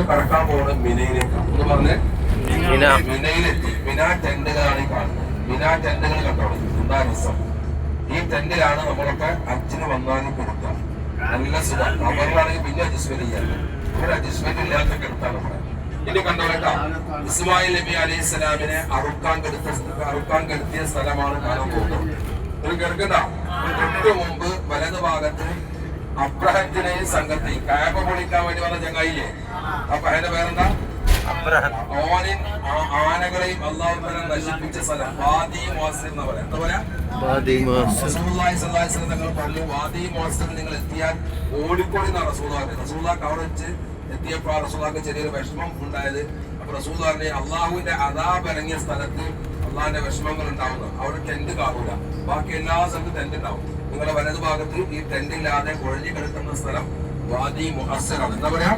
കടക്കാൻ പോകുന്നത് മിനയിലേക്കാണ് എന്ന് പറഞ്ഞ് മിനയിലെത്തി. മിന ടെന്റുകളാണ് ഈ കാണുന്നത്. മിന ടെന്റുകൾ കണ്ടോളൂ, എന്താ രസം. ഈ ടെന്റിലാണ് നമ്മളൊക്കെ ഹജ്ജിന് വന്നാലും കിടക്കുക. നല്ല സുഖം. അവരിലാണെങ്കിൽ പിന്നെ അഡ്ജസ്റ്റ്മെന്റ് ചെയ്യാറ്. ഇവിടെ അഡ്ജസ്റ്റ്മെന്റ് ഇല്ലാത്ത കിടത്താണ് നമ്മുടെ. ഇനി കണ്ടോളേട്ടാ, ഇസ്മായിൽ നബി അലൈഹി സ്വലാമിനെ അറുക്കാൻ കെടുത്തിയ സ്ഥലമാണ് കാണാൻ പോകുന്നത്. ഒരു കേൾക്കണ്ട. തൊട്ട് മുമ്പ് വലതു ഭാഗത്ത് അബ്രഹത്തിനെയും സംഘത്തെയും കാബ പൊളിക്കാൻ വേണ്ടി വന്ന ചങ്ങായില്ലേ, അപ്പൊ അതിന്റെ പേരെന്താ? ഓനിൻ ആനകളെയും അള്ളാഹു തആല നശിപ്പിച്ച സ്ഥലം വാദി മുഅസ്സിർ എന്ന് പറയാം. എന്താ പറയാ? റസൂലുള്ളാഹി സ്വല്ലല്ലാഹു അലൈഹി വസല്ലം തങ്ങൾ പറഞ്ഞു, വാദി മുഅസ്സിർ നിങ്ങൾ എത്തിയാൽ ഓടിക്കോടി എന്നാണ് റസൂലുള്ളാഹിക്ക് അവിടെ വെച്ച് എത്തിയപ്പോൾ റസൂലുള്ളാഹിക്ക് ചെറിയൊരു വിഷമം ഉണ്ടായത്. അപ്പൊ റസൂലുള്ളാഹി അള്ളാഹുവിന്റെ അദാബ് ഇറങ്ങിയ സ്ഥലത്ത് അള്ളാഹിന്റെ വിഷമങ്ങൾ ഉണ്ടാവുന്നു. അവിടെ ടെന്റ് കാണൂല, ബാക്കി എല്ലാ സ്ഥലത്തും ടെന്റ് ഉണ്ടാവും. നിങ്ങളുടെ വലതു ഭാഗത്ത് ഈ ടെന്റ് ഇല്ലാതെ കുഴഞ്ഞു കിടക്കുന്ന സ്ഥലം വാദി മുഅസ്സിർ ആണ്. എന്താ പറയാ?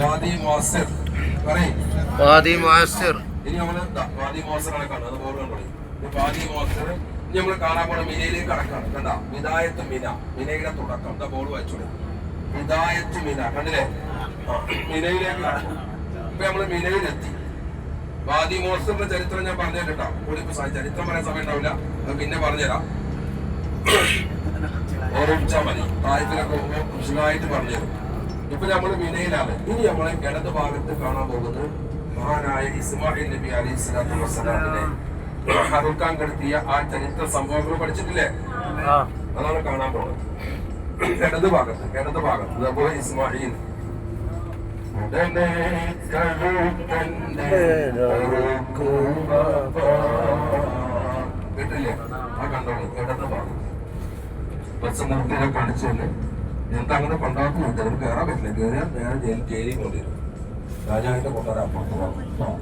വാദി മുഅസ്സിർ. ഇനി നമ്മള് വാദി മുഅസ്സിറാണ് കാണുന്നത്. അത് ബോർഡ് കണ്ടോ, വാദി മുഅസ്സിർ. ഇനി നമ്മൾ കാണാൻ പോണ മിനയിലേക്ക് കടക്കാണ്. കണ്ടാ, ഹിദായത്ത് മിന, മിനയുടെ തുടക്കം. എന്താ ബോർഡ് വായിച്ചോളൂ, ഹിദായത്ത് മിന. കണ്ടില്ലേ? മിനയിലേക്ക് കടക്കും. ഇപ്പൊ നമ്മള് മിനയിലെത്തി. വാദി മുഅസ്സിറിന്റെ ചരിത്രം ഞാൻ പറഞ്ഞു കേട്ടോ. ചരിത്രം പറയാൻ സമയം ഉണ്ടാവില്ല, അത് പിന്നെ പറഞ്ഞുതരാം. ഓർമ്മിച്ചാൽ മതി. തായ്പിലൊക്കെ പോകുമ്പോൾ വിശദമായിട്ട് പറഞ്ഞുതരും. ഇപ്പൊ നമ്മള് മിനയിലാണ്. ഇനി നമ്മളെ ഇടത് ഭാഗത്ത് കാണാൻ പോകുന്നത് മഹാനായ ഇസ്മായിൽ നബി അലൈഹി സ്വലാത്തു വസ്സലാമിനെ അറുക്കാൻ കെടുത്തിയ ആ ചരിത്ര സംഭവങ്ങൾ പഠിച്ചിട്ടില്ലേ? അതാണ് കാണാൻ പോകുന്നത്. ഇടത് ഭാഗത്ത് അതുപോലെ ഇസ്മായിൽ കേട്ടില്ലേ? ആ കണ്ടോളൂ, ഇടത് ഭാഗം ബസ്സമൂർത്തിനെ കാണിച്ചല്ലേ. എന്താ അങ്ങനെ കൊണ്ടാക്കുന്നുണ്ട്, അതിന് കയറാൻ പറ്റില്ല. കയറിയാൽ നേരെ ജയിലിൽ കൊണ്ടുവരും. രാജാവിന്റെ കൊണ്ടുവരാൻ അപ്പുറത്ത് പോകണം.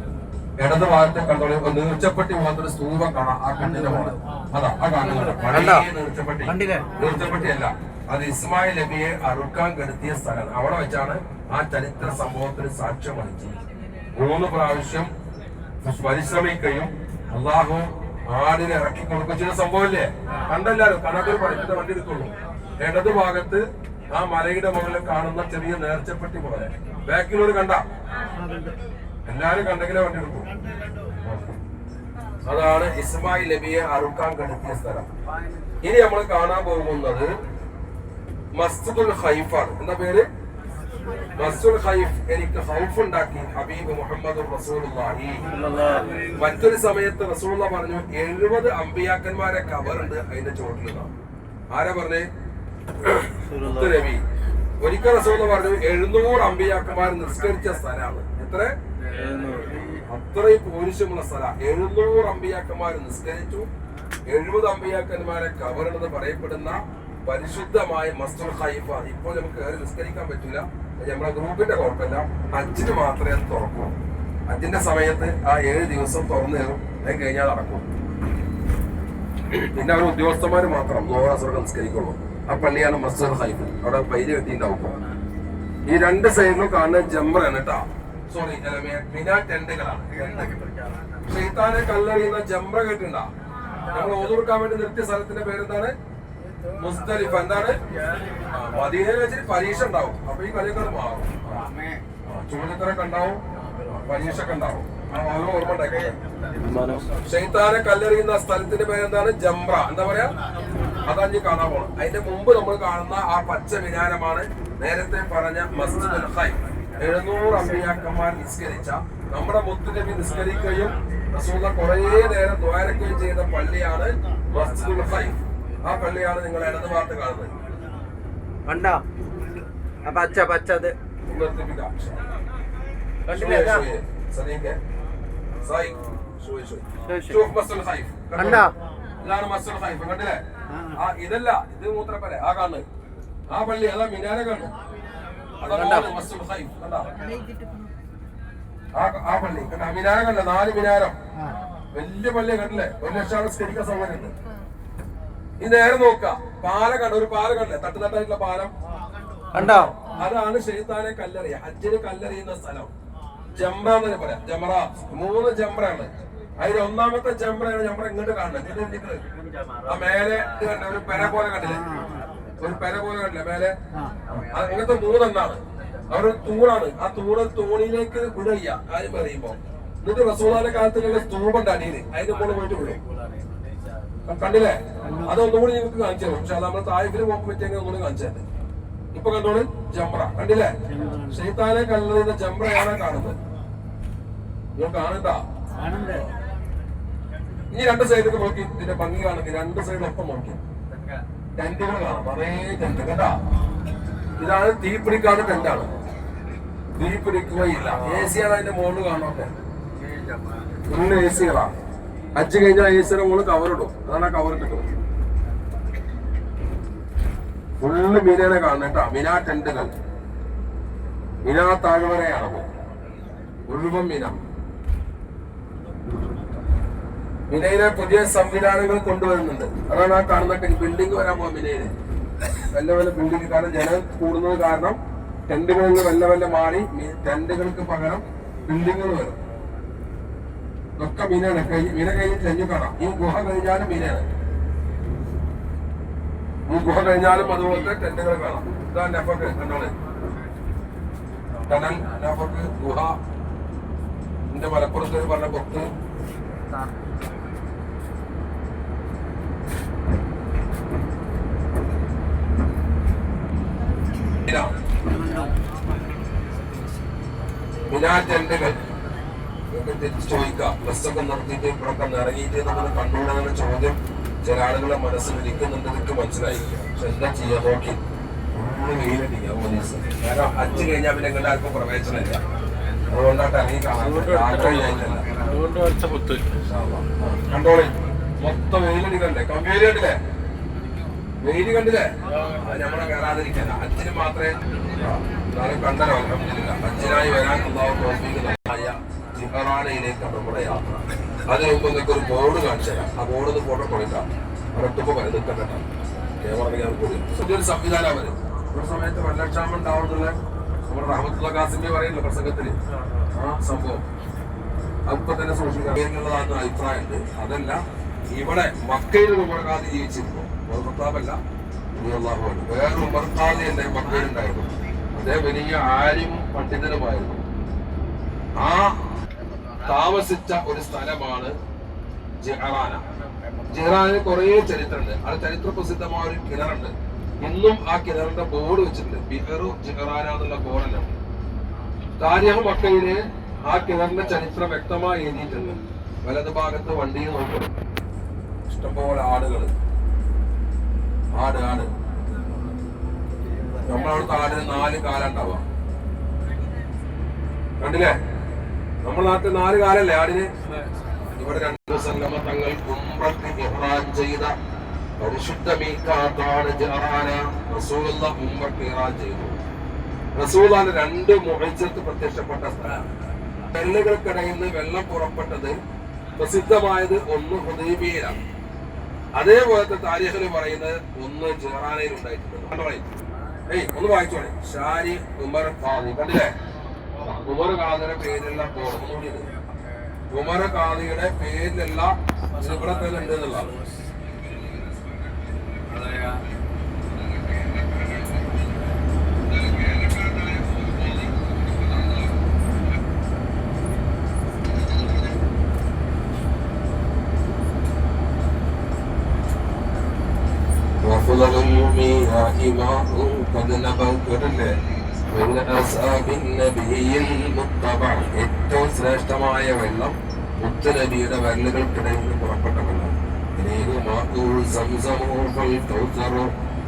ഇടത് ഭാഗത്തെ കണ്ടോളൂ, നീർച്ചപ്പെട്ടി പോലത്തൊരു സ്തൂപം കാണാം. ആ കണ്ണിന്റെ പോലെ അതാ ആ കാണുന്നുണ്ട്. പഴയ നീർച്ചപ്പെട്ടി അല്ല, അത് ഇസ്മായിൽ നബിയെ അറുക്കാൻ കെടുത്തിയ സ്ഥലം. അവിടെ വെച്ചാണ് ആ ചരിത്ര സംഭവത്തിന് സാക്ഷ്യം വഹിച്ചത്. 3 പ്രാവശ്യം പരിശ്രമിക്കുകയും അള്ളാഹു ആടിനെ ഇറക്കി കൊടുക്കുക ചെയ്ത സംഭവമില്ലേ? കണ്ടല്ലാരും കണക്കൊരു പഠിപ്പിന്റെ വണ്ടി എടുക്കുള്ളൂ. ഇടത് ഭാഗത്ത് ആ മലയുടെ മുകളിൽ കാണുന്ന ചെറിയ നേർച്ചപ്പെട്ടി പോലെ ബാക്കിലൂടെ കണ്ട എല്ലാരും കണ്ടെങ്കിലേ വണ്ടി എടുക്കും. അതാണ് ഇസ്മായിൽ നബിയെ അറുക്കാൻ കെടുത്തിയ സ്ഥലം. ഇനി നമ്മൾ കാണാൻ പോകുന്നത് മസ്ജിദുൽ ഖൈഫാണ്. എന്താ പേര്? മസ്ജിദുൽ ഖൈഫ്. എനിക്ക് ഖൗഫ് ഉണ്ടാക്കി ഹബീബ് മുഹമ്മദ് റസൂലുള്ളാഹി. മറ്റൊരു സമയത്ത് റസൂലുള്ളാഹി പറഞ്ഞു 70 അമ്പിയാക്കന്മാരെ കബറുണ്ട് അതിന്റെ ചോട്ടിലാണ്. ആരാ പറഞ്ഞേ? നബി. ഒരിക്കൽ റസൂലുള്ളാഹി പറഞ്ഞു 700 അമ്പിയാക്കന്മാർ നിസ്കരിച്ച സ്ഥലമാണ്. എത്ര? അത്രയും പൗരുഷമുള്ള സ്ഥലം. 700 അമ്പിയാക്കന്മാർ നിസ്കരിച്ചു. 70 അമ്പിയാക്കന്മാരെ കബറുണ്ടെന്ന് പറയപ്പെടുന്ന പരിശുദ്ധമായ മസ്ജിദുൽ ഖൈഫ. ഇപ്പോൾ നമുക്ക് കയറി നിസ്കരിക്കാൻ പറ്റൂല, നമ്മളെ ഗ്രൂപ്പിന്റെ കുഴപ്പമില്ല. ഹജ്ജിന് മാത്രമേ അത് തുറക്കൂ. ഹജ്ജിന്റെ സമയത്ത് ആ 7 ദിവസം തുറന്നു തരും. അത് കഴിഞ്ഞാൽ നടക്കും. പിന്നെ അവർ ഉദ്യോഗസ്ഥന്മാർ മാത്രം ലോകാസുരം നിസ്കരിക്കുള്ളൂ. ആ പള്ളിയാണ് മസ്ജിദുൽ ഖൈഫ്. അവിടെ പൈര് കെട്ടിണ്ടാവും. ഈ 2 സൈഡിലും കാണുന്ന ജംറയാണ് കേട്ടാ. സോറി, മിന ടെന്റുകളാണ്. ഷെയ്ത്താനെ കല്ലെറിയുന്ന ജംറ കേട്ടിട്ടുണ്ടാ? നമ്മൾ ഓതുകൊടുക്കാൻ വേണ്ടി നിർത്തിയ സ്ഥലത്തിന്റെ പേരെന്താണ്? മുസ്ദലിഫ. എന്താണ്? മദീനയിൽ വെച്ചിട്ട് പരീക്ഷ ഉണ്ടാവും. അപ്പൊ ഈ കളിയൊക്കെ മാറും. ചോദ്യത്തിനൊക്കെ ഉണ്ടാവും, പരീക്ഷ ഒക്കെ ഉണ്ടാവും. ഓരോ ഓർമ്മ ഉണ്ടാക്കി. ഷെയ്ത്താനെ കല്ലെറിയുന്ന സ്ഥലത്തിന്റെ പേരെന്താണ്? ജംറ. എന്താ പറയാ? അതാണ് കാണാൻ പോണം. അതിന്റെ മുമ്പ് നമ്മൾ കാണുന്ന ആ പച്ച വിനാരമാണ് നേരത്തെ പറഞ്ഞ മസ്ജിദുൽ ഖൈഫ്. 700 അമ്പിയാക്കന്മാർ നിസ്കരിച്ച, നമ്മുടെ മുത്തുനബി നിസ്കരിക്കുകയും റസൂലുള്ളാഹി കുറേ നേരം ദ്വാരക്കുകയും ചെയ്ത പള്ളിയാണ് മസ്ജിദുൽ ഖൈഫ്. ആ പള്ളിയാണ് നിങ്ങൾ ഇടത് ഭാഗത്ത് കാണുന്നത്. ഇതല്ല, ഇത് മൂത്രപ്പര. ആ കാണുന്നത് ആ പള്ളി, അതാ മിനാര കാണുന്നത്. അതാണ് മസ്ജിദുൽ ഖൈഫ്. ആ പള്ളി കണ്ട, മിനാര കണ്ട, 4 മിനാരം. വലിയ പള്ളിയെ കണ്ടില്ലേ? 1 ലക്ഷം സ്കരിക്കാൻ സൗകര്യമുണ്ട്. ഈ നേരെ നോക്ക, പാലം കണ്ട, ഒരു പാലം കണ്ടേ? തട്ടുതട്ടായിട്ടുള്ള പാലം കണ്ടോ? അതാണ് ഷെയ്ത്താനെ കല്ലെറിയ, ഹജ്ജിന് കല്ലെറിയുന്ന സ്ഥലം. ജംറ എന്ന് പറയാം. ജംറ 3 ജംറയാണ്. അതിൽ ഒന്നാമത്തെ ജംറയാണ് നമ്മൾ ഇങ്ങോട്ട് കാണുന്നത്. ആ മേലെ ഇത് കണ്ട, ഒരു പെര പോലെ കണ്ടില്ലേ? ഒരു പെര പോലെ കണ്ടില്ലേ മേലെ? ഇങ്ങനത്തെ 3 എന്നാണ്. അവരൊരു തൂണാണ്. ആ തൂണിലേക്ക് വിടുക ആരും പറയുമ്പോ. എന്നിട്ട് റസൂലുള്ളാഹിന്റെ കാലത്തുള്ള സ്തൂപുണ്ട് അടിയിൽ, അതിന്റെ മുകളിൽ പോയിട്ട് വിടും. കണ്ടില്ലേ? അതൊന്നുകൂടി നിങ്ങൾക്ക് കാണിച്ചു തരും. പക്ഷെ അത് നമ്മൾ തായിഫിന് പോകുമ്പോൾ പറ്റിയെങ്കിൽ ഒന്നുകൂടി കാണിച്ചു തന്നെ. ഇപ്പൊ കണ്ടോളൂ, ജംറ കണ്ടില്ലേ? ശൈത്താനെ കല്ലുന്ന ജംറയാണ് കാണുന്നത്. നിങ്ങൾ കാണണ്ട. ഇനി രണ്ട് സൈഡിലേക്ക് നോക്കി, ഇതിന്റെ ഭംഗി കാണുമെങ്കിൽ രണ്ട് സൈഡിലൊപ്പം നോക്കി ടെന്റുകൾ കാണാം. നിറയെ ടെന്റ് കേട്ടാ. ഇതാണ് തീ പിടിക്കാത്ത ടെന്റാണ്. തീ പിടിക്കുകയില്ല. AC ആണ് അതിന്റെ മുകളിൽ കാണാത്തെ. ഫുള്ള് AC-കളാ. ഹജ്ജ് കഴിഞ്ഞാൽ AC-യുടെ മുകളിൽ കവറിടും. അതാണ് ആ കവർ ഇട്ടിട്ടുള്ളത്. ഫുള്ള് മിനനെ കാണണം കേട്ടാ. മിന ടെന്റുകൾ, മിന താഴ്വരയാണ് മുഴുവൻ മിന. മിനയിലെ പുതിയ സംവിധാനങ്ങൾ കൊണ്ടുവരുന്നുണ്ട്. അതാണ് ആ കാണുന്ന ബിൽഡിംഗ് വരാൻ പോകും മിനയില്. വല്ല വല്ല ബിൽഡിംഗ്. കാരണം ജനം കൂടുന്നത് കാരണം ടെന്റുകളിൽ നിന്ന് വല്ല മാറി ടെന്റുകൾക്ക് പകരം ബിൽഡിങ്ങുകൾ വരും. ഇതൊക്കെ മീനാണ്. മീന കഴിഞ്ഞിട്ട് തെഞ്ഞു കാണാം. ഈ ഗുഹ കഴിഞ്ഞാലും മീനാണ്. ഈ ഗുഹ കഴിഞ്ഞാലും അതുപോലത്തെ ടെന്റുകൾ കാണാം. ഇതാ നഫക്ക് കണ്ടോളെ. ടണൽ നഫക്ക് ഗുഹ. എന്റെ മലപ്പുറത്ത് പറഞ്ഞ പുറത്ത് മിനാ ടെന്റുകൾ തിരിച്ചു ചോദിക്കാം. ബസ്സൊക്കെ നിർത്തിയിട്ട് ഇപ്പോഴൊക്കെ ഇറങ്ങിയിട്ട് നമ്മൾ കണ്ടുകൂടാനുള്ള ചോദ്യം ചില ആളുകളെ മനസ്സിൽ ഇരിക്കുന്നുണ്ട്. എനിക്ക് മനസ്സിലായി. പക്ഷെ എന്താ ചെയ്യാ നോക്കി വെയിലടിക്കാം പോലീസ്. കാരണം ഹജ്ജ് കഴിഞ്ഞാൽ പിന്നെ എല്ലാവർക്കും പ്രവേശനമില്ല. അതുകൊണ്ടായിട്ട് ഇറങ്ങി കാണാൻ കണ്ടോളി. മൊത്തം വെയിലടി കണ്ടേ? കമ്പേരി കണ്ടില്ലേ? വെയില് കണ്ടില്ലേ? അത് നമ്മളെ കയറാതിരിക്കാൻ ഹജ്ജിന് മാത്രമേ കണ്ടല്ലോ. അൽഹംദുലില്ലാ. ഹജ്ജിനായി വരാൻ ജിഹറാനയിലേക്കാണ് നമ്മുടെ യാത്ര. അതിന് മുമ്പ് നിങ്ങൾക്ക് ഒരു ബോർഡ് കാണിച്ചു തരാം. ആ ബോർഡ് ഒന്ന് ഫോട്ടോ കൊടുക്കാം. അവരൊട്ടുമ്പോ നിൽക്കണ്ട. ഒരു സംവിധാനം അവര് ഒരു സമയത്ത് വെള്ളക്ഷാമം ഉണ്ടാവുന്നുള്ള നമ്മുടെ റഹ്മത്തുള്ള ഖാസിമി പറയുന്നില്ല പ്രസംഗത്തില് ആ സംഭവം. അപ്പൊ തന്നെ സൂക്ഷിക്കാനുള്ളതാണെന്ന് അഭിപ്രായമുണ്ട്. അതല്ല, ഇവിടെ മക്കയിൽ ഒരു ഉമർഖാദി ജീവിച്ചിരുന്നു. പ്രതാപല്ല, വേറൊരു ഉമർഖാദി എന്റെ മക്കയിലുണ്ടായിരുന്നു. അദ്ദേഹം വലിയ ആലിമും പണ്ഡിതനുമായിരുന്നു. ആ താമസിച്ച ഒരു സ്ഥലമാണ് ജിഹറാന. ജിഹറാനിന് കുറെ ചരിത്രമുണ്ട്. അത് ചരിത്ര പ്രസിദ്ധമായ ഒരു കിണറുണ്ട്. ഇന്നും ആ കിണറിന്റെ ബോർഡ് വെച്ചിട്ടുണ്ട്. ബിഹറു ജിഹറാന എന്നുള്ള ബോർഡല്ല. താരിഖ് മക്കയില് ആ കിണറിന്റെ ചരിത്രം വ്യക്തമായി എഴുതിയിട്ടുണ്ട്. വലത് ഭാഗത്ത് വണ്ടിയിൽ നോക്കണം. ഇഷ്ടംപോലെ ആടുകള്. ആട് നമ്മളവിടുത്തെ ആടിന് 4 കാലം ഉണ്ടാവാം. കണ്ടില്ലേ? നമ്മുടെ നാട്ടിൽ 4 കാലല്ലേ ആടിന്? ഇവിടെ 2 സല്ലമ തങ്ങൾ ഉംറക്ക് ഇഹ്റാം ചെയ്ത പരിശുദ്ധ മീഖാത്താണ് ജിഹറാന. റസൂലുള്ളാഹി ഉംറക്ക് ഇഹ്റാം ചെയ്തു. റസൂലുള്ളാഹിന്റെ 2 മുഅ്ജിസത്ത് പ്രത്യക്ഷപ്പെട്ട സ്ഥലം. കല്ലുകൾക്കിടയിൽ നിന്ന് വെള്ളം പുറപ്പെട്ടത് പ്രസിദ്ധമായത് ഒന്ന് ഹുദൈബിയയിലാണ്. അതേപോലത്തെ താരീഖിൽ പറയുന്നത് ഒന്ന് ജിഹറാനയിൽ ഉണ്ടായിട്ടുണ്ട്. ഒന്ന് വായിച്ചോളെ. ഷാരി ഉമർ ഖാദി. കണ്ടില്ലേ? ഉമർ ഖാദിയുടെ പേരിലുള്ള ബോർഡ്. ഉമർ ഖാദിയുടെ പേരിലുള്ള ഇവിടെ തന്നെ ഉണ്ട് എന്നുള്ളതാണ്. ഏറ്റവും ശ്രേഷ്ഠമായ വെള്ളം മുത്തനബിയുടെ വരലുകൾക്കിടയിൽ നിന്ന് പുറപ്പെട്ട വെള്ളം.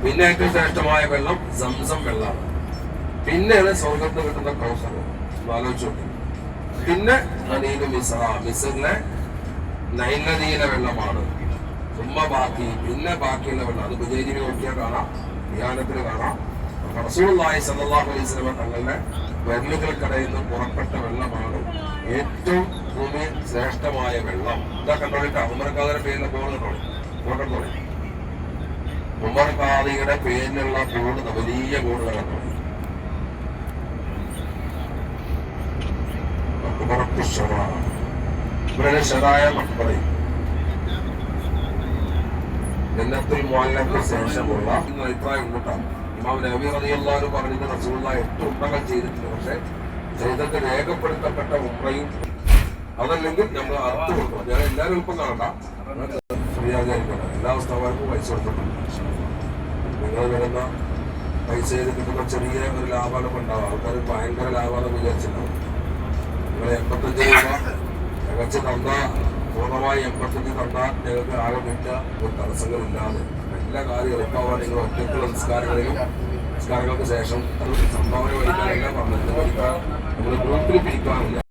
പിന്നെ ഏറ്റവും ശ്രേഷ്ഠമായ വെള്ളം സംസം വെള്ളമാണ്. പിന്നെയാണ് സ്വർഗത്ത് കിട്ടുന്ന കൗസർ. ആലോചിച്ചു. പിന്നെ മിസ്റിലെ നൈൽ നദിയിലെ വെള്ളമാണ്. പിന്നെ ബാക്കിയുള്ള വെള്ളം അത് ബുജൈരിയിൽ നോക്കിയാൽ കാണാം, ധ്യാനത്തിൽ കാണാം. റസൂലുള്ളാഹി സ്വല്ലല്ലാഹു അലൈഹി വസല്ലം തങ്ങളുടെ വിരലുകൾക്കിടയിൽ നിന്ന് പുറപ്പെട്ട വെള്ളമാണ് ഏറ്റവും ശ്രേഷ്ഠമായ വെള്ളം. ഇതാ കണ്ടോളിട്ടാ. ഉമർ ഖാദിയുടെ പേരിലുള്ള ബോർഡ് കണ്ടോളി. ഉമർ ഖാദിയുടെ പേരിലുള്ള ബോർഡ്, വലിയ ബോർഡ് കണ്ടോളി. ഇവരുടെ ഷറായ മക്ബറയും ജന്നത്തുൽ മുഅല്ലക്ക് ശേഷമുള്ള അഭിപ്രായം കൊണ്ടാണ് ഇമാം നബി റളിയല്ലാഹു പറഞ്ഞത് റസൂലുള്ളാഹി 8 ഉംറകൾ ചെയ്തിട്ടുണ്ട്. പക്ഷെ ചെയ്തൊക്കെ രേഖപ്പെടുത്തപ്പെട്ട ഉംറയും അതല്ലെങ്കിൽ നമ്മൾ അർത്ഥ കൊടുക്കണം. ഞാൻ എല്ലാവരും ഇപ്പം കാണണ്ട, എല്ലാ ഉസ്താദന്മാർക്കും പൈസ കൊടുത്തിട്ടുണ്ട്. നിങ്ങൾ വരുന്ന പൈസയിൽ കിട്ടുന്ന ചെറിയ ഒരു ലാഭമാണ് ഉണ്ടാവുക. ആൾക്കാർ ഭയങ്കര ലാഭമാണെന്ന് വിചാരിച്ചിട്ടുണ്ടാവും. നിങ്ങൾ 85 രൂപ തികച്ച് തന്നാൽ, പൂർണ്ണമായി 85 തന്നാൽ ഞങ്ങൾക്ക് ആകെ കിട്ടുക ഒരു തടസ്സങ്ങളില്ലാതെ എല്ലാ കാര്യവും എളുപ്പമാവാൻ നിങ്ങൾ ഒറ്റയ്ക്കുള്ള നിസ്കാരങ്ങൾക്ക് ശേഷം സംഭാവന വഹിക്കാനെല്ലാം പറഞ്ഞത് നമ്മൾ ഗ്രൂപ്പിൽ പിരിക്കാറില്ല.